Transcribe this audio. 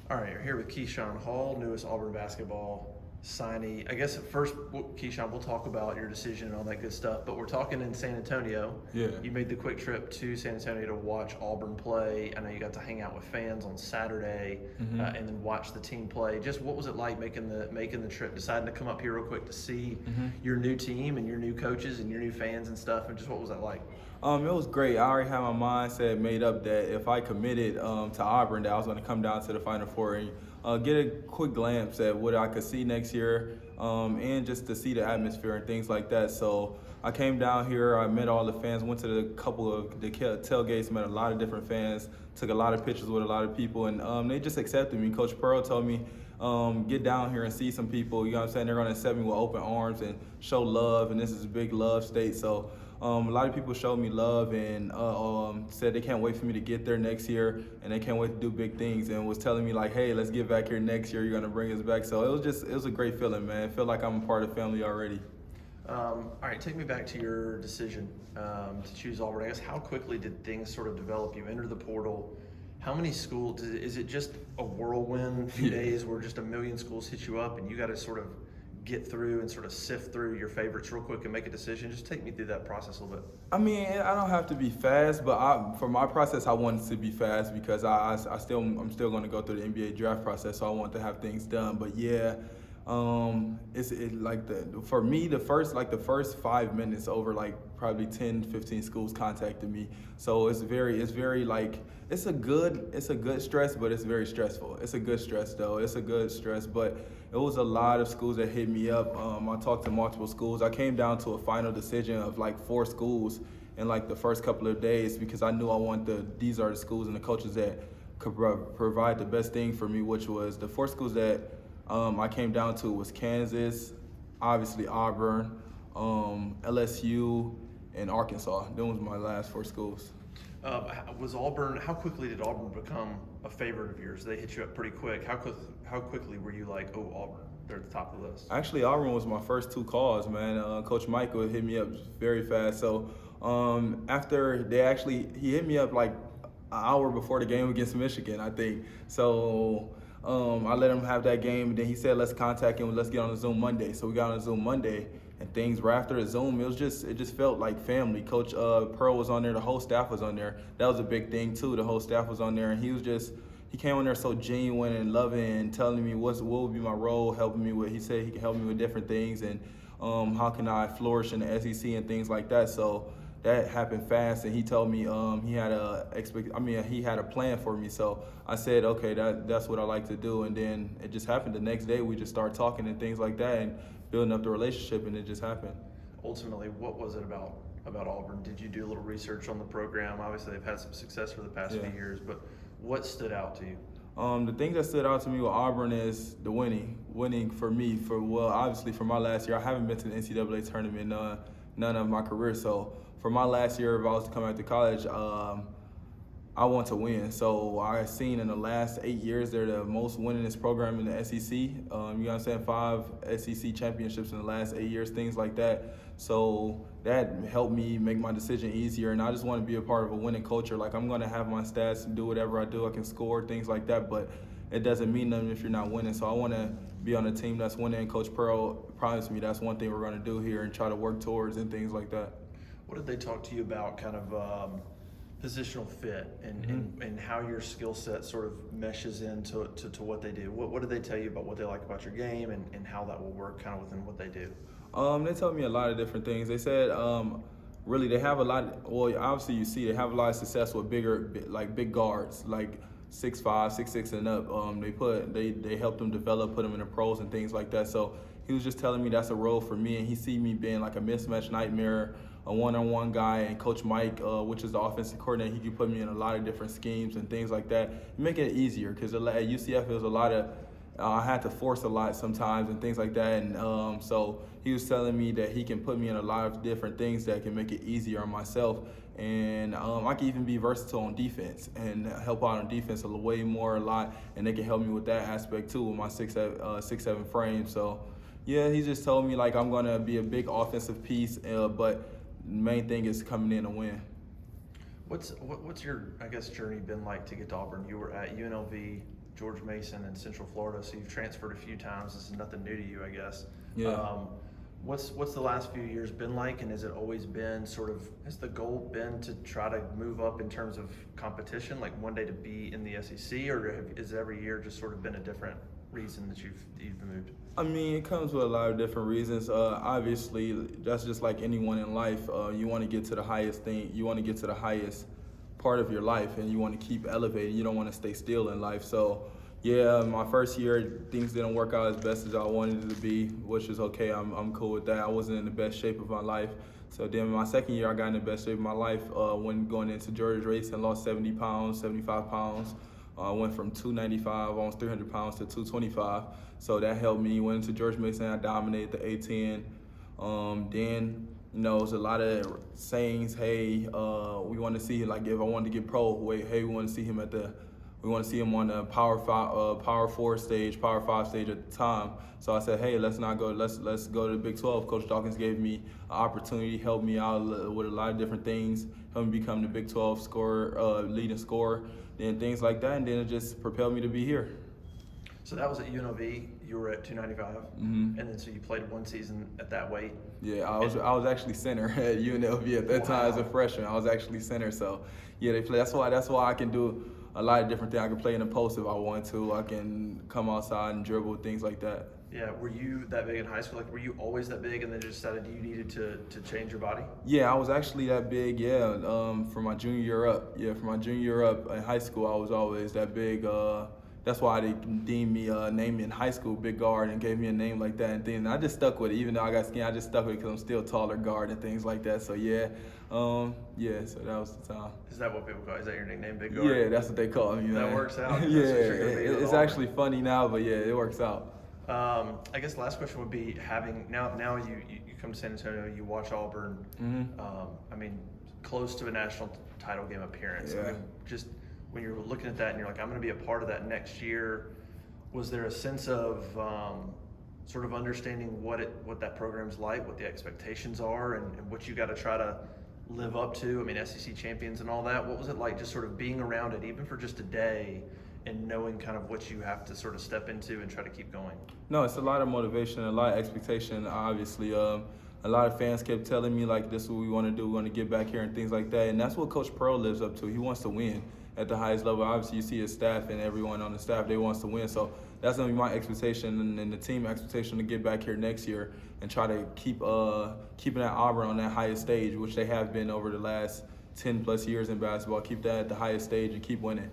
All right, we're here with Keyshawn Hall, newest Auburn basketball signee. I guess at first, Keyshawn, we'll talk about your decision and all that good stuff, but we're talking in San Antonio. Yeah. You made the quick trip to San Antonio to watch Auburn play. I know you got to hang out with fans on Saturday and then watch the team play. Just what was it like making the trip, deciding to come up here real quick to see your new team and your new coaches and your new fans and stuff, and just what was that like? It was great. I already had my mindset made up that if I committed to Auburn, that I was going to come down to the Final Four and get a quick glance at what I could see next year, and just to see the atmosphere and things like that. So I came down here. I met all the fans. Went to the couple of the tailgates. Met a lot of different fans. Took a lot of pictures with a lot of people, and they just accepted me. Coach Pearl told me, get down here and see some people. You know what I'm saying? They're going to accept me with open arms and show love. And this is a big love state. So. A lot of people showed me love and said they can't wait for me to get there next year and they can't wait to do big things and was telling me like, hey, let's get back here next year. You're going to bring us back. So it was a great feeling, man. I feel like I'm a part of the family already. All right, take me back to your decision to choose Auburn. I guess how quickly did things sort of develop? You entered the portal. How many schools? Is it just a whirlwind few days where just a million schools hit you up and you got to sort of get through and sort of sift through your favorites real quick and make a decision? Just take me through that process a little bit. I mean, I don't have to be fast, but for my process, I wanted to be fast because I'm still going to go through the NBA draft process, so I want to have things done. But yeah, for me the first 5 minutes over like probably 10, 15 schools contacted me. So it's a good stress, but it's very stressful. It's a good stress though. It's a good stress, but it was a lot of schools that hit me up. I talked to multiple schools. I came down to a final decision of like 4 schools in like the first couple of days because I knew these are the schools and the coaches that could provide the best thing for me, which was the 4 schools that I came down to was Kansas, obviously Auburn, LSU, and Arkansas. Those were my last 4 schools. How quickly did Auburn become a favorite of yours? They hit you up pretty quick. How quickly were you like, oh, Auburn, they're at the top of the list? Actually, Auburn was my first 2 calls, man. Coach Mike would hit me up very fast. So after he hit me up like an hour before the game against Michigan, I think. So I let him have that game, and then he said, let's contact him, let's get on the Zoom Monday. So we got on the Zoom Monday, and things were after the Zoom. It just felt like family. Coach Pearl was on there, the whole staff was on there. That was a big thing too. The whole staff was on there, and he came on there so genuine and loving and telling me what would be my role, helping me with. He said he could help me with different things and how can I flourish in the SEC and things like that. So that happened fast, and he told me he had a plan for me. So I said, okay, that's what I like to do. And then it just happened. The next day, we just started talking and things like that, and building up the relationship, and it just happened. Ultimately, what was it about Auburn? Did you do a little research on the program? Obviously, they've had some success for the past few years, but what stood out to you? The thing that stood out to me with Auburn is the winning for me. Obviously for my last year, I haven't been to the NCAA tournament none of my career. So for my last year, if I was to come out to college, I want to win. So I've seen in the last 8 years, they're the most winningest program in the SEC. You know what I'm saying? 5 SEC championships in the last 8 years, things like that. So that helped me make my decision easier. And I just want to be a part of a winning culture. Like, I'm going to have my stats and do whatever I do. I can score, things like that. But it doesn't mean nothing if you're not winning. So I want to be on a team that's winning. And Coach Pearl promised me that's one thing we're going to do here and try to work towards and things like that. What did they talk to you about kind of positional fit and how your skill set sort of meshes into what they do? What did they tell you about what they like about your game and how that will work kind of within what they do? They told me a lot of different things. They said really they have a lot. Well, obviously you see they have a lot of success with big guards, like 6'5", 6'6", and up. They helped them develop, put them in the pros and things like that. So he was just telling me that's a role for me, and he see me being like a mismatch nightmare, a one-on-one guy, and Coach Mike, which is the offensive coordinator, he could put me in a lot of different schemes and things like that, make it easier. Because at UCF, it was a lot of, I had to force a lot sometimes and things like that. And so he was telling me that he can put me in a lot of different things that can make it easier on myself. And I can even be versatile on defense and help out on defense a lot. And they can help me with that aspect too with my 6'7" frame. So yeah, he just told me like I'm gonna be a big offensive piece, but the main thing is coming in and win. What's your, I guess, journey been like to get to Auburn? You were at UNLV George Mason and Central Florida, so you've transferred a few times. This is nothing new to you, I guess. Yeah. What's the last few years been like, and has it always been has the goal been to try to move up in terms of competition, like one day to be in the SEC, or is every year just sort of been a different reason that you've moved? I mean, it comes with a lot of different reasons. Obviously, that's just like anyone in life. You want to get to the highest thing. You want to get to the highest part of your life, and you want to keep elevating. You don't want to stay still in life. So, yeah, my first year, things didn't work out as best as I wanted it to be, which is okay. I'm cool with that. I wasn't in the best shape of my life. So then my second year, I got in the best shape of my life when going into Georgia race and lost 70 pounds, 75 pounds. I went from 295, almost 300 pounds to 225. So that helped me. Went into George Mason, I dominated the A10. Then, it was a lot of sayings, hey, we want to see, like if I wanted to get pro, hey, we want to see him on the Power 4 stage, Power 5 stage at the time. So I said, hey, let's go to the Big 12. Coach Dawkins gave me an opportunity, helped me out with a lot of different things, helped me become the Big 12 leading scorer, then things like that, and then it just propelled me to be here. So that was at UNLV. You were at 295, and then so you played one season at that weight. Yeah, I was actually center at UNLV at that time as a freshman. I was actually center, so yeah, they play. That's why I can do a lot of different things. I can play in the post if I want to. I can come outside and dribble, things like that. Yeah, were you that big in high school? Like, were you always that big, and then just decided you needed to change your body? Yeah, I was actually that big. Yeah, from my junior year up. Yeah, from my junior year up in high school, I was always that big. That's why they named me in high school Big Guard and gave me a name like that. And then I just stuck with it. Even though I got skinny, I just stuck with it because I'm still taller guard and things like that. So yeah, so that was the time. Is that what people call? Is that your nickname, Big Guard? Yeah, that's what they call me. That works out. Yeah, it's actually funny now, but yeah, it works out. I guess the last question would be now you come to San Antonio, you watch Auburn. I mean, close to a national title game appearance. Yeah. I mean, just when you're looking at that and you're like, I'm going to be a part of that next year, was there a sense of sort of understanding what that program's like, what the expectations are, and what you got to try to live up to? I mean, SEC champions and all that. What was it like just sort of being around it, even for just a day, and knowing kind of what you have to sort of step into and try to keep going? No, it's a lot of motivation, a lot of expectation, obviously. A lot of fans kept telling me, like, this is what we want to do, we want to get back here and things like that. And that's what Coach Pearl lives up to. He wants to win at the highest level. Obviously, you see his staff and everyone on the staff, they wants to win. So that's going to be my expectation and the team expectation to get back here next year and try to keeping that Auburn on that highest stage, which they have been over the last 10 plus years in basketball. Keep that at the highest stage and keep winning.